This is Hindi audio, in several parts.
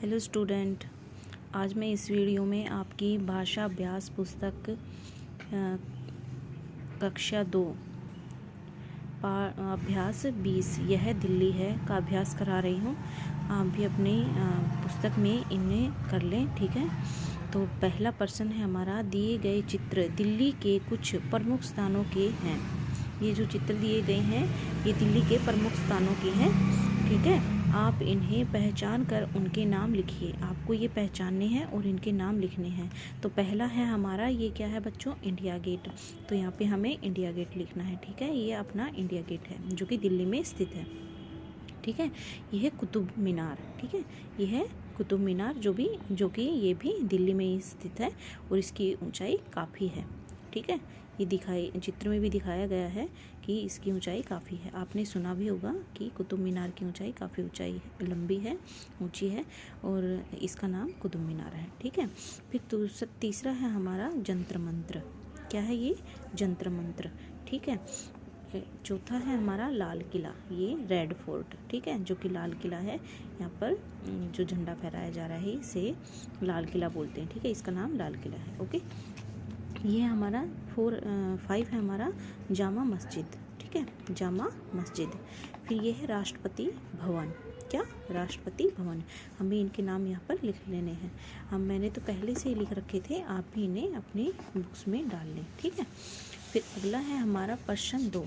हेलो स्टूडेंट, आज मैं इस वीडियो में आपकी भाषा अभ्यास पुस्तक कक्षा 2 अभ्यास 20 यह दिल्ली है का अभ्यास करा रही हूँ। आप भी अपनी पुस्तक में इन्हें कर लें, ठीक है। तो पहला प्रश्न है हमारा, दिए गए चित्र दिल्ली के कुछ प्रमुख स्थानों के हैं। ये जो चित्र दिए गए हैं ये दिल्ली के प्रमुख स्थानों के हैं, ठीक है। आप इन्हें पहचान कर उनके नाम लिखिए। आपको ये पहचानने हैं और इनके नाम लिखने हैं। तो पहला है हमारा, ये क्या है बच्चों, इंडिया गेट। तो यहाँ पे हमें इंडिया गेट लिखना है, ठीक है। ये अपना इंडिया गेट है जो कि दिल्ली में स्थित है, ठीक है। ये है कुतुब मीनार, ठीक है। ये है कुतुब मीनार जो कि ये भी दिल्ली में ही स्थित है और इसकी ऊंचाई काफ़ी है, ठीक है। ये चित्र में भी दिखाया गया है कि इसकी ऊंचाई काफ़ी है। आपने सुना भी होगा कि कुतुब मीनार की ऊंचाई काफ़ी लंबी है, ऊंची है और इसका नाम कुतुब मीनार है, ठीक है। फिर तीसरा है हमारा जंतर मंत्र। क्या है ये? जंतर मंत्र, ठीक है। चौथा है हमारा लाल किला, ये रेड फोर्ट, ठीक है, जो कि लाल किला है। यहाँ पर जो झंडा फहराया जा रहा है इसे लाल किला बोलते हैं, ठीक है। इसका नाम लाल किला है, ओके। ये हमारा 5 है हमारा जामा मस्जिद, ठीक है, जामा मस्जिद। फिर ये है राष्ट्रपति भवन। क्या? राष्ट्रपति भवन। हमें इनके नाम यहाँ पर लिख लेने हैं। मैंने तो पहले से ही लिख रखे थे, आप भी इन्हें अपनी बुक्स में डाल लें, ठीक है। फिर अगला है हमारा प्रश्न 2।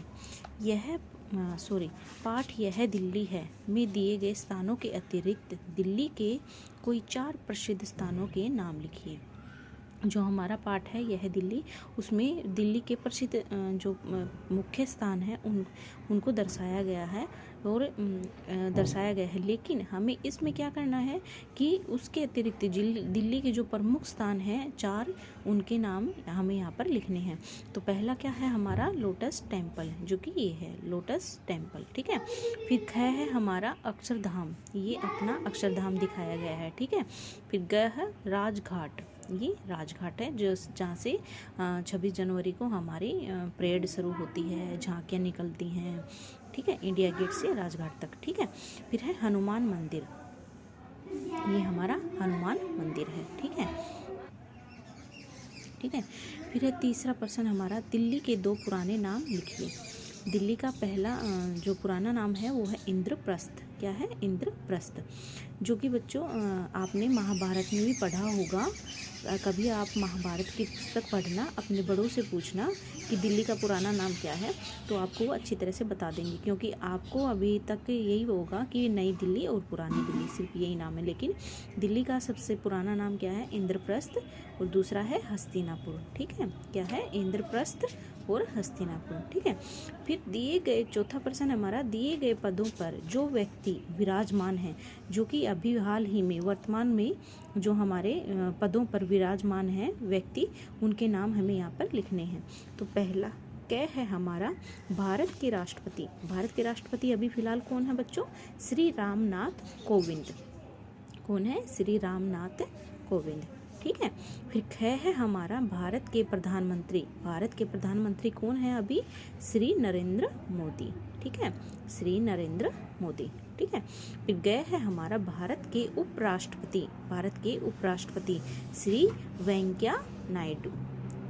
पाठ यह दिल्ली है में दिए गए स्थानों के अतिरिक्त दिल्ली के कोई 4 प्रसिद्ध स्थानों के नाम लिखिए। जो हमारा पाठ है यह दिल्ली, उसमें दिल्ली के प्रसिद्ध जो मुख्य स्थान हैं उनको दर्शाया गया है लेकिन हमें इसमें क्या करना है कि उसके अतिरिक्त दिल्ली के जो प्रमुख स्थान हैं 4, उनके नाम हमें यहाँ पर लिखने हैं। तो पहला क्या है हमारा? लोटस टेम्पल, जो कि ये है लोटस टेम्पल, ठीक है। फिर है हमारा अक्षरधाम, ये अपना अक्षरधाम दिखाया गया है, ठीक है। फिर है राजघाट, ये राजघाट है जहाँ से 26 जनवरी को हमारी परेड शुरू होती है, झांकियाँ निकलती हैं, ठीक है, इंडिया गेट से राजघाट तक, ठीक है। फिर है हनुमान मंदिर, ये हमारा हनुमान मंदिर है, ठीक है, ठीक है। फिर है तीसरा प्रश्न हमारा, दिल्ली के 2 पुराने नाम लिखिए। दिल्ली का पहला जो पुराना नाम है वो है इंद्रप्रस्थ। क्या है? इंद्रप्रस्थ, जो कि बच्चों आपने महाभारत में भी पढ़ा होगा। कभी आप महाभारत की पुस्तक पढ़ना, अपने बड़ों से पूछना कि दिल्ली का पुराना नाम क्या है, तो आपको वो अच्छी तरह से बता देंगे। क्योंकि आपको अभी तक यही होगा कि नई दिल्ली और पुरानी दिल्ली, सिर्फ यही नाम है। लेकिन दिल्ली का सबसे पुराना नाम क्या है? इंद्रप्रस्थ, और दूसरा है हस्तिनापुर, ठीक है। क्या है? इंद्रप्रस्थ और हस्तिनापुर, ठीक है। फिर दिए गए चौथा प्रश्न हमारा, दिए गए पदों पर जो व्यक्ति विराजमान है, जो कि अभी हाल ही में वर्तमान में जो हमारे पदों पर विराजमान हैं व्यक्ति, उनके नाम हमें यहाँ पर लिखने हैं। तो पहला क्या है हमारा? भारत के राष्ट्रपति। भारत के राष्ट्रपति अभी फिलहाल कौन है बच्चों? श्री रामनाथ कोविंद। कौन है? श्री रामनाथ कोविंद, ठीक है। फिर है हमारा भारत के प्रधानमंत्री। भारत के प्रधानमंत्री कौन है अभी? श्री नरेंद्र मोदी, ठीक है, श्री नरेंद्र मोदी, ठीक है। फिर है हमारा भारत के उपराष्ट्रपति। भारत के उपराष्ट्रपति श्री वेंकैया नायडू,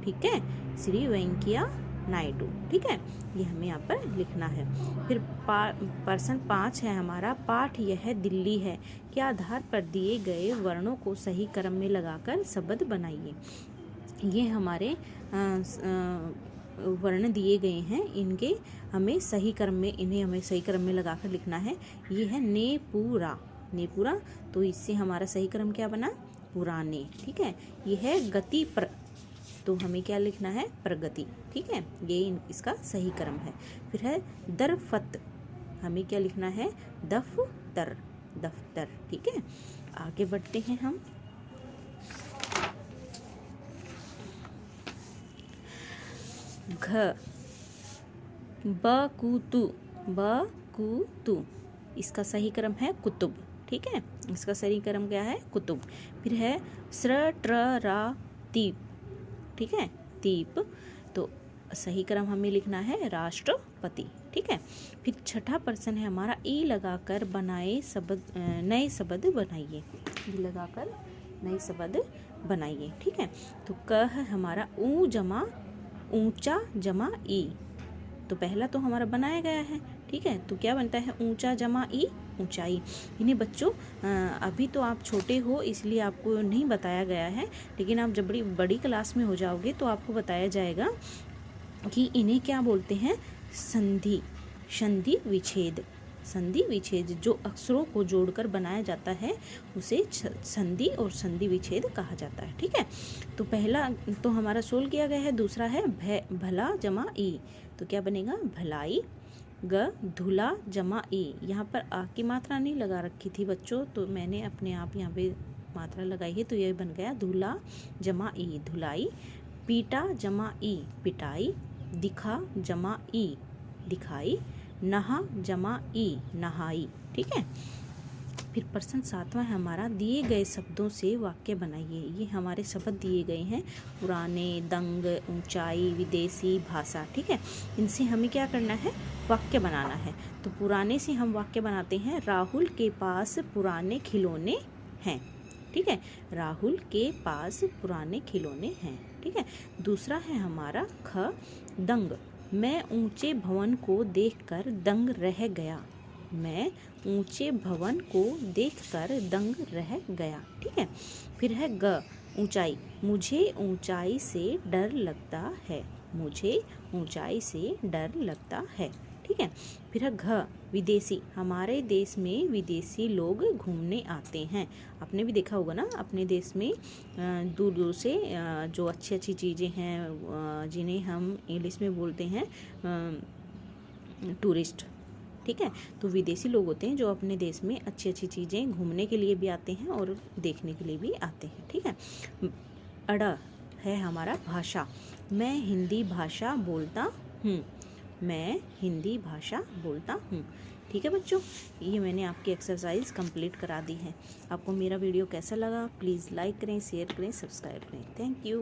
ठीक है, श्री वेंकैया नायडू, ठीक है। ये हमें यहाँ पर लिखना है। फिर प्रश्न 5 है हमारा, पाठ यह दिल्ली है के आधार पर दिए गए वर्णों को सही क्रम में लगाकर शब्द बनाइए। ये हमारे वर्ण दिए गए हैं, इन्हें हमें सही क्रम में लगाकर लिखना है। ये है नेपुरा, नेपुरा, तो इससे हमारा सही क्रम क्या बना? पुराने, ठीक है। ये है गति तो हमें क्या लिखना है? प्रगति, ठीक है, ये इसका सही क्रम है। फिर है दरफत, हमें क्या लिखना है? दफ्तर, दफ्तर, ठीक है। आगे बढ़ते हैं हम। बकुतु, इसका सही क्रम है कुतुब, ठीक है, इसका सही क्रम क्या है? कुतुब। फिर है तीप, ठीक है, तीप, तो सही क्रम हमें लिखना है राष्ट्रपति, ठीक है। फिर छठा प्रश्न है हमारा ई लगाकर बनाए शब्द नए शब्द बनाइए। ई लगाकर नए शब्द बनाइए, ठीक है। तो क है हमारा ऊ जमा ऊंचा जमा ई, तो पहला तो हमारा बनाया गया है, ठीक है। तो क्या बनता है ऊंचा जमा ई ऊंचाई। इन्हें बच्चों अभी तो आप छोटे हो इसलिए आपको नहीं बताया गया है, लेकिन आप जब बड़ी क्लास में हो जाओगे तो आपको बताया जाएगा कि इन्हें क्या बोलते हैं, संधि, संधि विच्छेद। संधि विच्छेद जो अक्षरों को जोड़कर बनाया जाता है उसे संधि और संधि विच्छेद कहा जाता है, ठीक है। तो पहला तो हमारा सोल्व किया गया है। दूसरा है भला जमा ई, तो क्या बनेगा भलाई। ग धुला जमा ई, यहाँ पर आ की मात्रा नहीं लगा रखी थी बच्चों, तो मैंने अपने आप यहाँ पे मात्रा लगाई है, तो यह बन गया धुला जमा ई धुलाई। पीटा जमा ई पिटाई। दिखा जमा ई दिखाई। नहा जमा ई नहाई, ठीक है। फिर प्रश्न 7वां है हमारा दिए गए शब्दों से वाक्य बनाइए। ये हमारे शब्द दिए गए हैं, पुराने, दंग, ऊंचाई, विदेशी, भाषा, ठीक है। इनसे हमें क्या करना है, वाक्य बनाना है। तो पुराने से हम वाक्य बनाते हैं, राहुल के पास पुराने खिलौने हैं, ठीक है। राहुल के पास पुराने खिलौने हैं, ठीक है। दूसरा है हमारा ख दंग, मैं ऊंचे भवन को देखकर दंग रह गया। मैं ऊंचे भवन को देखकर दंग रह गया, ठीक है। फिर है ग ऊंचाई, मुझे ऊंचाई से डर लगता है। मुझे ऊंचाई से डर लगता है, ठीक है। फिर है घ विदेशी, हमारे देश में विदेशी लोग घूमने आते हैं। आपने भी देखा होगा ना अपने देश में दूर दूर से जो अच्छी अच्छी चीज़ें हैं जिन्हें हम इंग्लिश में बोलते हैं टूरिस्ट, ठीक है। तो विदेशी लोग होते हैं जो अपने देश में अच्छी अच्छी चीज़ें घूमने के लिए भी आते हैं और देखने के लिए भी आते हैं, ठीक है। अड़ा है हमारा भाषा, मैं हिंदी भाषा बोलता हूँ। मैं हिंदी भाषा बोलता हूँ, ठीक है बच्चों। ये मैंने आपकी एक्सरसाइज कंप्लीट करा दी है। आपको मेरा वीडियो कैसा लगा प्लीज़ लाइक करें, शेयर करें, सब्सक्राइब करें। Thank you.